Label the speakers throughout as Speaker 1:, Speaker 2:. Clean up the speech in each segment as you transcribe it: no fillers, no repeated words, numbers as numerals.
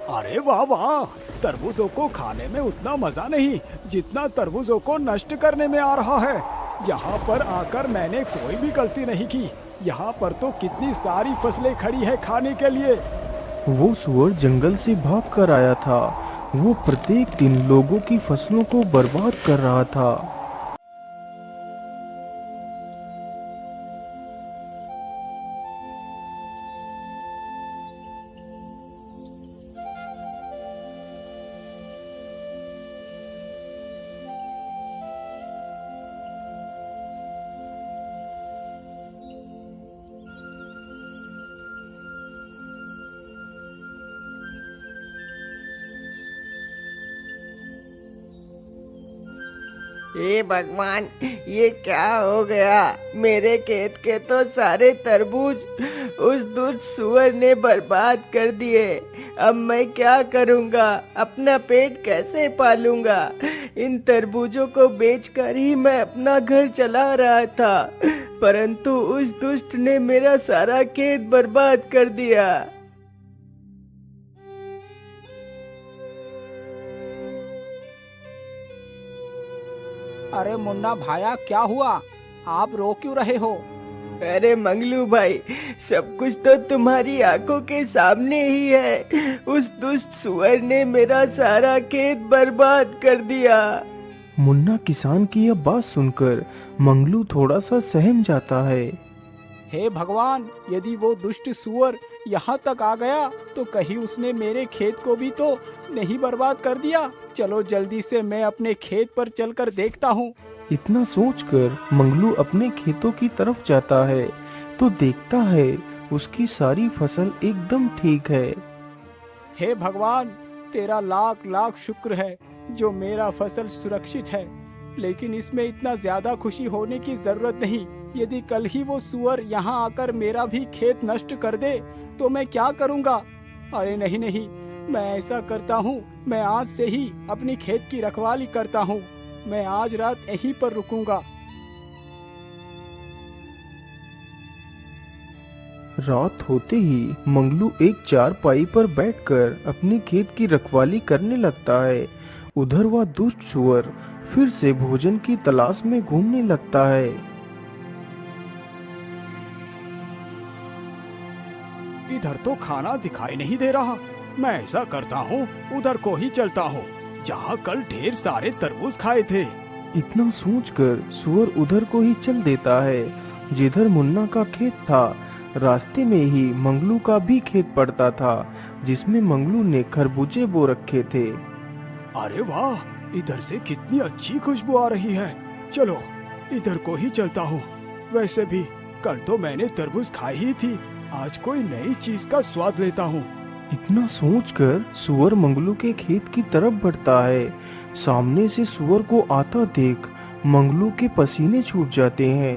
Speaker 1: अरे वाह वाह, तरबूजों को खाने में उतना मजा नहीं जितना तरबूजों को नष्ट करने में आ रहा है। यहाँ पर आकर मैंने कोई भी गलती नहीं की। यहाँ पर तो कितनी सारी फसलें खड़ी है खाने के लिए।
Speaker 2: वो सुअर जंगल से भाग कर आया था। वो प्रत्येक दिन लोगों की फसलों को बर्बाद कर रहा था।
Speaker 3: हे भगवान, ये क्या हो गया? मेरे खेत के तो सारे तरबूज उस दुष्ट सुअर ने बर्बाद कर दिए। अब मैं क्या करूंगा? अपना पेट कैसे पालूंगा? इन तरबूजों को बेचकर ही मैं अपना घर चला रहा था, परंतु उस दुष्ट ने मेरा सारा खेत बर्बाद कर दिया।
Speaker 1: अरे मुन्ना भाया, क्या हुआ? आप रो क्यों रहे हो?
Speaker 3: अरे मंगलू भाई, सब कुछ तो तुम्हारी आंखों के सामने ही है। उस दुष्ट सुअर ने मेरा सारा खेत बर्बाद कर दिया।
Speaker 2: मुन्ना किसान की यह बात सुनकर मंगलू थोड़ा सा सहम जाता है।
Speaker 1: हे भगवान, यदि वो दुष्ट सुअर यहाँ तक आ गया तो कहीं उसने मेरे खेत को भी तो नहीं बर्बाद कर दिया। चलो जल्दी से मैं अपने खेत पर चलकर देखता हूँ।
Speaker 2: इतना सोचकर मंगलू अपने खेतों की तरफ जाता है तो देखता है उसकी सारी फसल एकदम ठीक है।
Speaker 1: हे भगवान, तेरा लाख लाख शुक्र है जो मेरा फसल सुरक्षित है। लेकिन इसमें इतना ज्यादा खुशी होने की जरूरत नहीं। यदि कल ही वो सुअर यहाँ आकर मेरा भी खेत नष्ट कर दे तो मैं क्या करूँगा? अरे नहीं नहीं, मैं ऐसा करता हूँ, मैं आज से ही अपनी खेत की रखवाली करता हूँ। मैं आज रात यहीं पर रुकूंगा।
Speaker 2: रात होते ही मंगलू एक चारपाई पर बैठकर अपने खेत की रखवाली करने लगता है। उधर वह दुष्ट सुअर फिर से भोजन की तलाश में घूमने लगता है।
Speaker 1: इधर तो खाना दिखाई नहीं दे रहा। मैं ऐसा करता हूँ, उधर को ही चलता हूँ जहाँ कल ढेर सारे तरबूज खाए थे।
Speaker 2: इतना सोचकर सुअर उधर को ही चल देता है जिधर मुन्ना का खेत था। रास्ते में ही मंगलू का भी खेत पड़ता था जिसमें मंगलू ने खरबूजे बो रखे थे।
Speaker 1: अरे वाह, इधर से कितनी अच्छी खुशबू आ रही है। चलो इधर को ही चलता हूँ। वैसे भी कल तो मैंने तरबूज खाई ही थी, आज कोई नई चीज का स्वाद लेता हूँ।
Speaker 2: इतना सोचकर सुअर मंगलू के खेत की तरफ बढ़ता है। सामने से सुअर को आता देख मंगलू के पसीने छूट जाते हैं।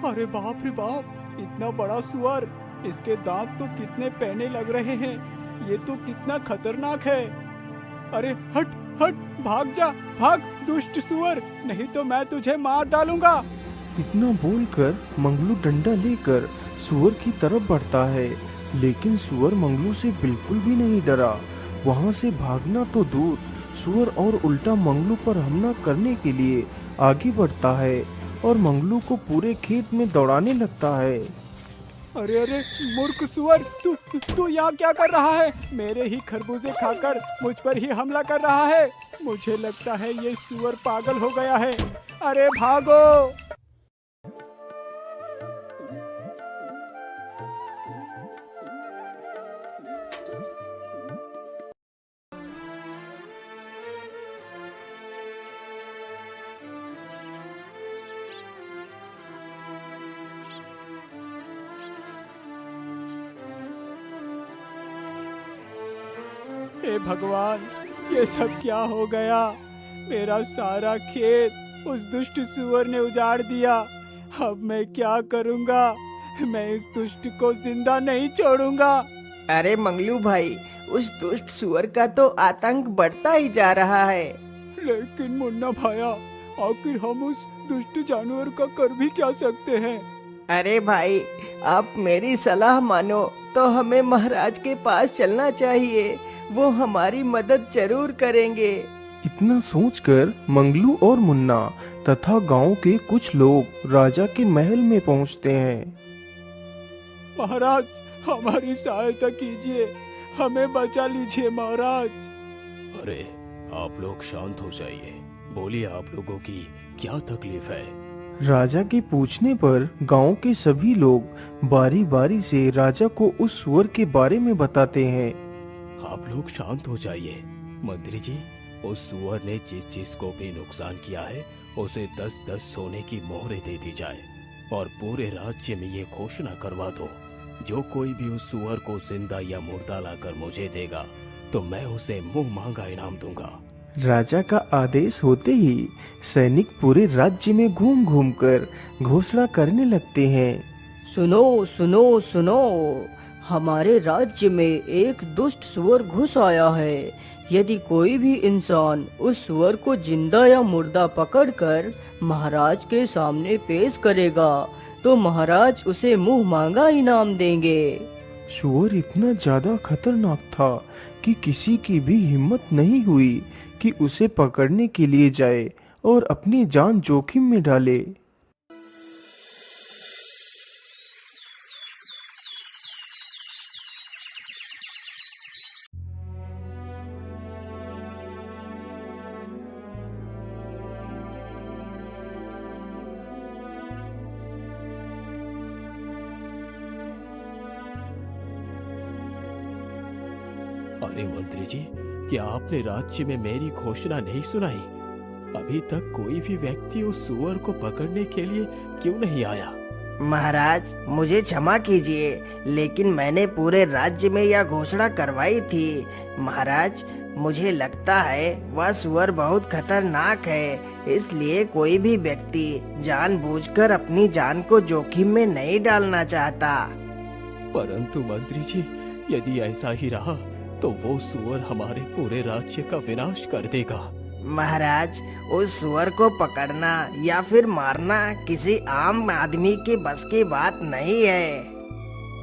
Speaker 1: अरे बाप रे बाप, इतना बड़ा सुअर! इसके दांत तो कितने पैने लग रहे हैं। ये तो कितना खतरनाक है। अरे हट हट, भाग जा, भाग दुष्ट सुअर, नहीं तो मैं तुझे मार डालूंगा।
Speaker 2: इतना बोलकर मंगलू डंडा लेकर सुअर की तरफ बढ़ता है, लेकिन सुअर मंगलू से बिल्कुल भी नहीं डरा। वहां से भागना तो दूर, सुअर और उल्टा मंगलू पर हमला करने के लिए आगे बढ़ता है और मंगलू को पूरे खेत में दौड़ाने लगता है।
Speaker 1: अरे अरे मूर्ख सुअर, तू यहाँ क्या कर रहा है? मेरे ही खरबूजे खाकर मुझ पर ही हमला कर रहा है। मुझे लगता है ये सुअर पागल हो गया है। अरे भागो! हे भगवान, ये सब क्या हो गया? मेरा सारा खेत उस दुष्ट सुअर ने उजाड़ दिया। अब मैं क्या करूंगा? मैं इस दुष्ट को जिंदा नहीं छोड़ूंगा।
Speaker 3: अरे मंगलू भाई, उस दुष्ट सुअर का तो आतंक बढ़ता ही जा रहा है।
Speaker 1: लेकिन मुन्ना भाया, आखिर हम उस दुष्ट जानवर का कर भी क्या सकते हैं?
Speaker 3: अरे भाई, आप मेरी सलाह मानो तो हमें महाराज के पास चलना चाहिए, वो हमारी मदद जरूर करेंगे।
Speaker 2: इतना सोचकर मंगलू और मुन्ना तथा गांव के कुछ लोग राजा के महल में पहुंचते हैं।
Speaker 1: महाराज, हमारी सहायता कीजिए, हमें बचा लीजिए महाराज।
Speaker 4: अरे आप लोग शांत हो जाइए, बोलिए आप लोगों की क्या तकलीफ है।
Speaker 2: राजा के पूछने पर गांव के सभी लोग बारी बारी से राजा को उस सुअर के बारे में बताते हैं।
Speaker 4: आप लोग शांत हो जाइए। मंत्री जी, उस सुअर ने जिस जिसको भी नुकसान किया है उसे 10-10 सोने की मोहरें दे दी जाए और पूरे राज्य में ये घोषणा करवा दो, जो कोई भी उस सुअर को जिंदा या मुर्दा लाकर मुझे देगा तो मैं उसे मुंह मांगा इनाम दूंगा।
Speaker 2: राजा का आदेश होते ही सैनिक पूरे राज्य में घूम घूम कर घोषणा करने लगते हैं।
Speaker 3: सुनो सुनो सुनो, हमारे राज्य में एक दुष्ट सुअर घुस आया है। यदि कोई भी इंसान उस सुअर को जिंदा या मुर्दा पकड़कर महाराज के सामने पेश करेगा तो महाराज उसे मुंह मांगा इनाम देंगे।
Speaker 2: सुअर इतना ज्यादा खतरनाक था कि किसी की भी हिम्मत नहीं हुई कि उसे पकड़ने के लिए जाए और अपनी जान जोखिम में डाले।
Speaker 4: अरे मंत्री जी, क्या आपने राज्य में मेरी घोषणा नहीं सुनाई? अभी तक कोई भी व्यक्ति उस सुअर को पकड़ने के लिए क्यों नहीं आया?
Speaker 3: महाराज, मुझे क्षमा कीजिए, लेकिन मैंने पूरे राज्य में यह घोषणा करवाई थी। महाराज, मुझे लगता है वह सुअर बहुत खतरनाक है, इसलिए कोई भी व्यक्ति जानबूझकर अपनी जान को जोखिम में नहीं डालना चाहता।
Speaker 4: परंतु मंत्री जी, यदि ऐसा ही रहा तो वो सुअर हमारे पूरे राज्य का विनाश कर देगा।
Speaker 3: महाराज, उस सुअर को पकड़ना या फिर मारना किसी आम आदमी के बस की बात नहीं है।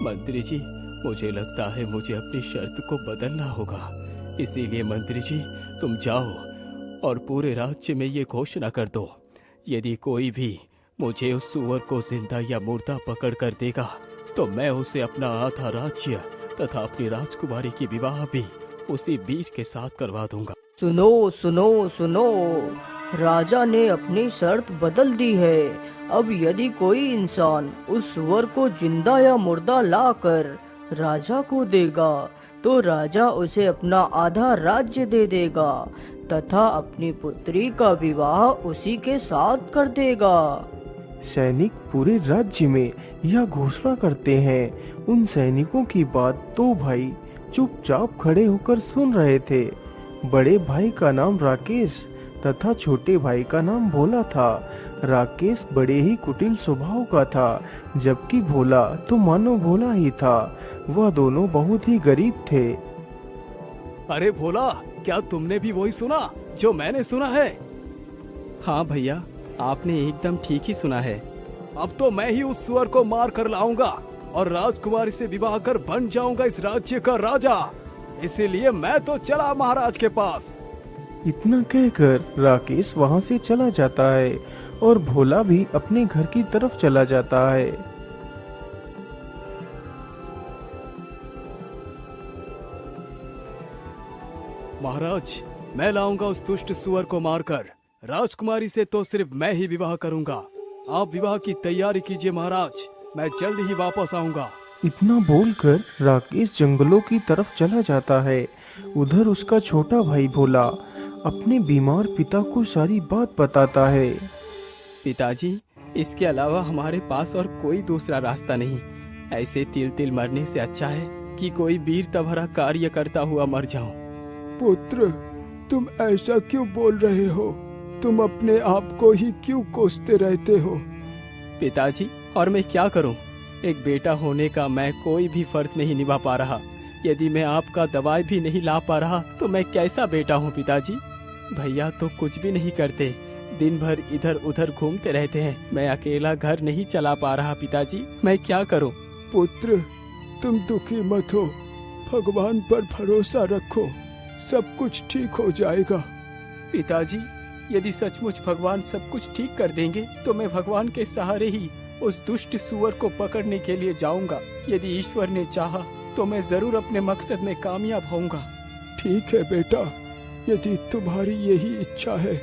Speaker 4: मंत्री जी, मुझे लगता है मुझे अपनी शर्त को बदलना होगा। इसीलिए मंत्री जी, तुम जाओ और पूरे राज्य में ये घोषणा कर दो, यदि कोई भी मुझे उस सुअर को जिंदा या मुर्दा पकड़ कर देगा तो मैं उसे अपना आधा राज्य तथा अपनी राजकुमारी की विवाह भी उसी वीर के साथ करवा दूंगा।
Speaker 3: सुनो सुनो सुनो, राजा ने अपनी शर्त बदल दी है। अब यदि कोई इंसान उस सुअर को जिंदा या मुर्दा लाकर राजा को देगा तो राजा उसे अपना आधा राज्य दे देगा तथा अपनी पुत्री का विवाह उसी के साथ कर देगा।
Speaker 2: सैनिक पूरे राज्य में यह घोषणा करते हैं। उन सैनिकों की बात दो भाई चुपचाप खड़े होकर सुन रहे थे। बड़े भाई का नाम राकेश तथा छोटे भाई का नाम भोला था। राकेश बड़े ही कुटिल स्वभाव का था, जबकि भोला तो मानो भोला ही था। वह दोनों बहुत ही गरीब थे।
Speaker 1: अरे भोला, क्या तुमने भी वही सुना जो मैंने सुना है? हाँ भैया, आपने एकदम ठीक ही सुना है। अब तो मैं ही उस सुअर को मार कर लाऊंगा और राजकुमारी से विवाह कर बन जाऊंगा इस राज्य का राजा। इसीलिए मैं तो चला महाराज के पास।
Speaker 2: इतना कहकर राकेश वहां से चला जाता है और भोला भी अपने घर की तरफ चला जाता है।
Speaker 1: महाराज, मैं लाऊंगा उस दुष्ट सुअर को मारकर। राजकुमारी से तो सिर्फ मैं ही विवाह करूंगा। आप विवाह की तैयारी कीजिए महाराज, मैं जल्द ही वापस आऊंगा।
Speaker 2: इतना बोलकर राकेश जंगलों की तरफ चला जाता है। उधर उसका छोटा भाई भोला अपने बीमार पिता को सारी बात बताता है।
Speaker 1: पिताजी, इसके अलावा हमारे पास और कोई दूसरा रास्ता नहीं। ऐसे तिल तिल मरने से अच्छा है कि कोई वीरता भरा कार्य करता हुआ मर जाऊं। पुत्र, तुम ऐसा क्यों बोल रहे हो? तुम अपने आप को ही क्यों कोसते रहते हो? पिताजी, और मैं क्या करूं? एक बेटा होने का मैं कोई भी फर्ज नहीं निभा पा रहा। यदि मैं आपका दवाई भी नहीं ला पा रहा तो मैं कैसा बेटा हूं पिताजी? भैया तो कुछ भी नहीं करते, दिन भर इधर उधर घूमते रहते हैं। मैं अकेला घर नहीं चला पा रहा पिताजी, मैं क्या करूं? पुत्र, तुम दुखी मत हो, भगवान पर भरोसा रखो, सब कुछ ठीक हो जाएगा। पिताजी, यदि सचमुच भगवान सब कुछ ठीक कर देंगे तो मैं भगवान के सहारे ही उस दुष्ट सुअर को पकड़ने के लिए जाऊंगा। यदि ईश्वर ने चाहा तो मैं जरूर अपने मकसद में कामयाब होऊंगा। ठीक है बेटा, यदि तुम्हारी यही इच्छा है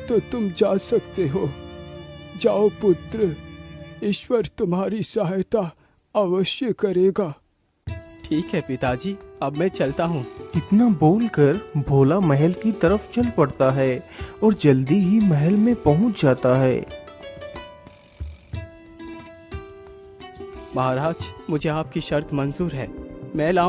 Speaker 1: तो तुम जा सकते हो। जाओ पुत्र, ईश्वर तुम्हारी सहायता अवश्य करेगा।
Speaker 4: ठीक है पिताजी, अब मैं चलता हूँ।
Speaker 2: इतना बोलकर भोला महल की तरफ चल पड़ता है और जल्दी ही महल में पहुंच जाता है।
Speaker 4: महाराज, मुझे आपकी शर्त मंजूर है। मैं लाऊं